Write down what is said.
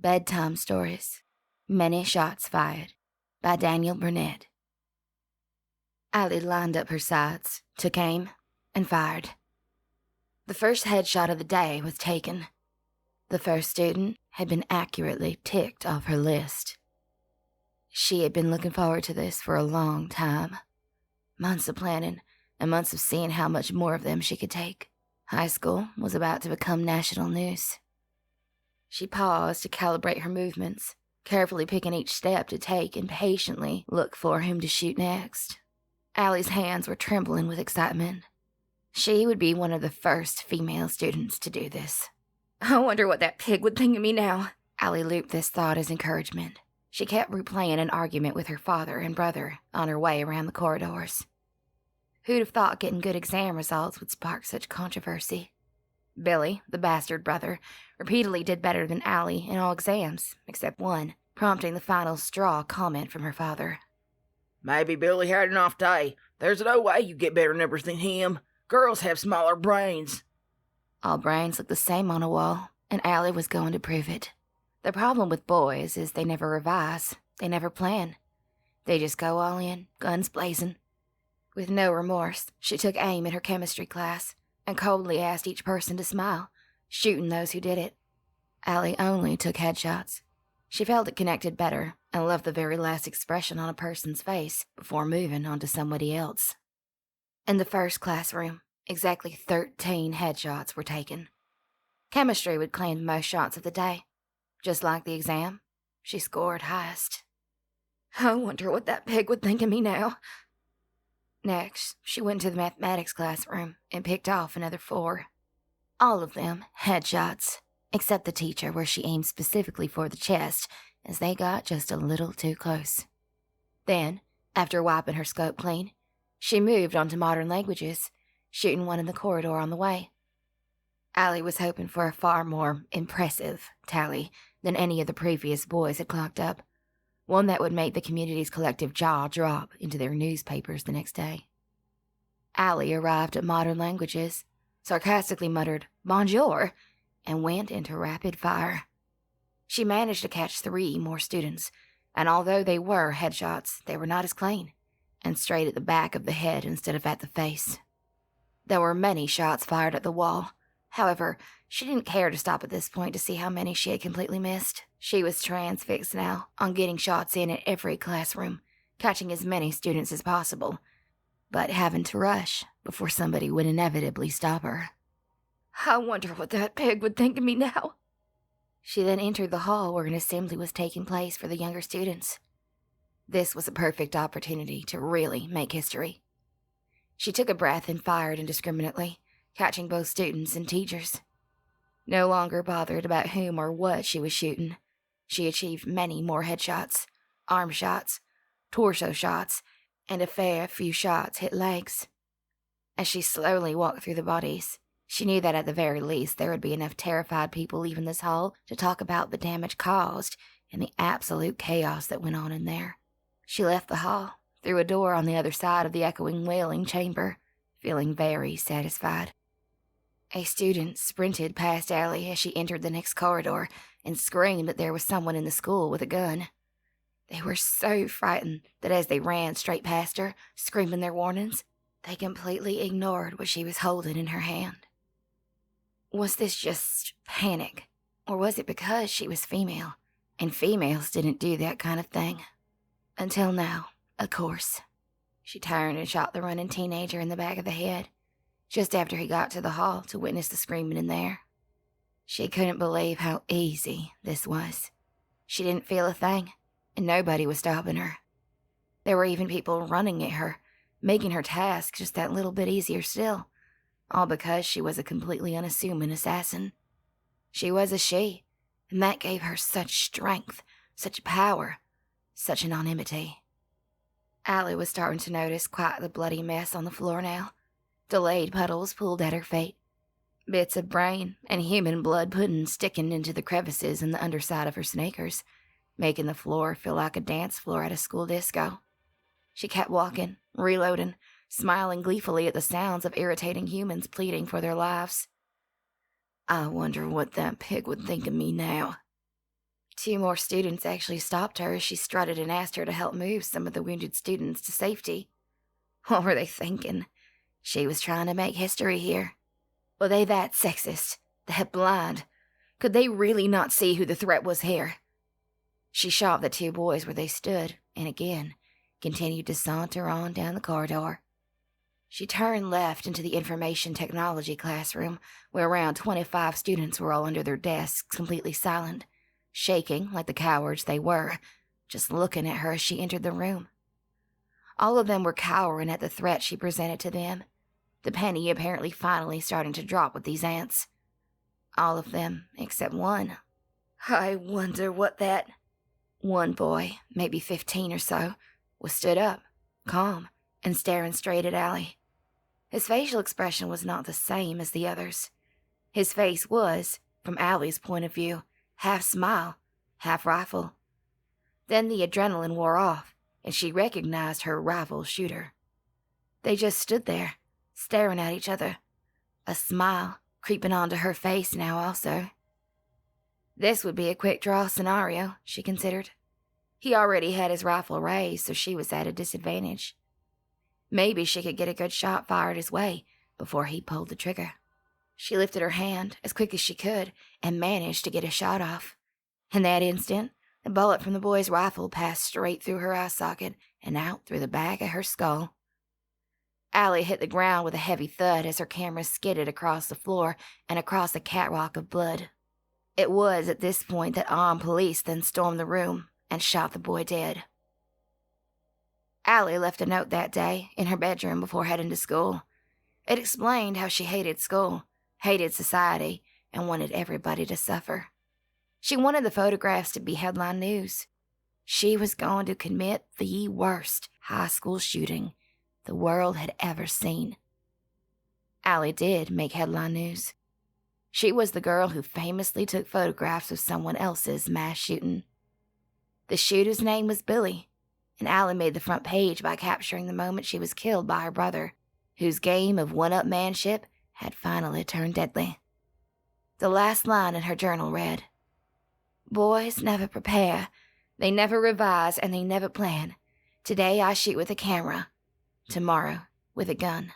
Bedtime Stories. Many Shots Fired by Daniel Burnett. Allie lined up her sights, took aim, and fired. The first headshot of the day was taken. The first student had been accurately ticked off her list. She had been looking forward to this for a long time. Months of planning and months of seeing how much more of them she could take. High school was about to become national news. She paused to calibrate her movements, carefully picking each step to take and patiently look for whom to shoot next. Allie's hands were trembling with excitement. She would be one of the first female students to do this. I wonder what that pig would think of me now. Allie looped this thought as encouragement. She kept replaying an argument with her father and brother on her way around the corridors. Who'd have thought getting good exam results would spark such controversy? Billy, the bastard brother, repeatedly did better than Allie in all exams, except one, prompting the final straw comment from her father. Maybe Billy had an off day. There's no way you get better numbers than him. Girls have smaller brains. All brains look the same on a wall, and Allie was going to prove it. The problem with boys is they never revise, they never plan. They just go all in, guns blazing. With no remorse, she took aim in her chemistry class and coldly asked each person to smile, shooting those who did it. Allie only took headshots. She felt it connected better and loved the very last expression on a person's face before moving on to somebody else. In the first classroom, exactly 13 headshots were taken. Chemistry would claim most shots of the day. Just like the exam, she scored highest. I wonder what that pig would think of me now. Next, she went to the mathematics classroom and picked off another 4. All of them headshots, except the teacher where she aimed specifically for the chest, as they got just a little too close. Then, after wiping her scope clean, she moved on to modern languages, shooting one in the corridor on the way. Allie was hoping for a far more impressive tally than any of the previous boys had clocked up. One that would make the community's collective jaw drop into their newspapers the next day. Allie arrived at modern languages, sarcastically muttered, "Bonjour," and went into rapid fire. She managed to catch 3 more students, and although they were headshots, they were not as clean, and straight at the back of the head instead of at the face. There were many shots fired at the wall. However, she didn't care to stop at this point to see how many she had completely missed. She was transfixed now on getting shots in at every classroom, catching as many students as possible, but having to rush before somebody would inevitably stop her. I wonder what that pig would think of me now. She then entered the hall where an assembly was taking place for the younger students. This was a perfect opportunity to really make history. She took a breath and fired indiscriminately, catching both students and teachers. No longer bothered about whom or what she was shooting, she achieved many more headshots, arm shots, torso shots, and a fair few shots hit legs. As she slowly walked through the bodies, she knew that at the very least there would be enough terrified people leaving this hall to talk about the damage caused and the absolute chaos that went on in there. She left the hall, through a door on the other side of the echoing wailing chamber, feeling very satisfied. A student sprinted past Allie as she entered the next corridor and screamed that there was someone in the school with a gun. They were so frightened that as they ran straight past her, screaming their warnings, they completely ignored what she was holding in her hand. Was this just panic, or was it because she was female, and females didn't do that kind of thing? Until now, of course. She turned and shot the running teenager in the back of the head, just after he got to the hall to witness the screaming in there. She couldn't believe how easy this was. She didn't feel a thing, and nobody was stopping her. There were even people running at her, making her task just that little bit easier still, all because she was a completely unassuming assassin. She was a she, and that gave her such strength, such power, such anonymity. Allie was starting to notice quite the bloody mess on the floor now. Delayed puddles pulled at her feet. Bits of brain and human blood pudding sticking into the crevices in the underside of her sneakers, making the floor feel like a dance floor at a school disco. She kept walking, reloading, smiling gleefully at the sounds of irritating humans pleading for their lives. I wonder what that pig would think of me now. 2 more students actually stopped her as she strutted and asked her to help move some of the wounded students to safety. What were they thinking? She was trying to make history here. Were they that sexist? That blind? Could they really not see who the threat was here? She shot the 2 boys where they stood, and again, continued to saunter on down the corridor. She turned left into the information technology classroom, where around 25 students were all under their desks, completely silent, shaking like the cowards they were, just looking at her as she entered the room. All of them were cowering at the threat she presented to them, the penny apparently finally starting to drop with these ants. All of them except one. I wonder what that... One boy, maybe 15 or so, was stood up, calm, and staring straight at Allie. His facial expression was not the same as the others. His face was, from Allie's point of view, half smile, half rifle. Then the adrenaline wore off, and she recognized her rival shooter. They just stood there, staring at each other, a smile creeping onto her face now also. This would be a quick-draw scenario, she considered. He already had his rifle raised, so she was at a disadvantage. Maybe she could get a good shot fired his way before he pulled the trigger. She lifted her hand as quick as she could and managed to get a shot off. In that instant, the bullet from the boy's rifle passed straight through her eye socket and out through the back of her skull. Allie hit the ground with a heavy thud as her camera skidded across the floor and across a catwalk of blood. It was at this point that armed police then stormed the room and shot the boy dead. Allie left a note that day in her bedroom before heading to school. It explained how she hated school, hated society, and wanted everybody to suffer. She wanted the photographs to be headline news. She was going to commit the worst high school shooting the world had ever seen. Allie did make headline news. She was the girl who famously took photographs of someone else's mass shooting. The shooter's name was Billy, and Allie made the front page by capturing the moment she was killed by her brother, whose game of one-up-manship had finally turned deadly. The last line in her journal read, "Boys never prepare, they never revise, and they never plan. Today I shoot with a camera, tomorrow with a gun."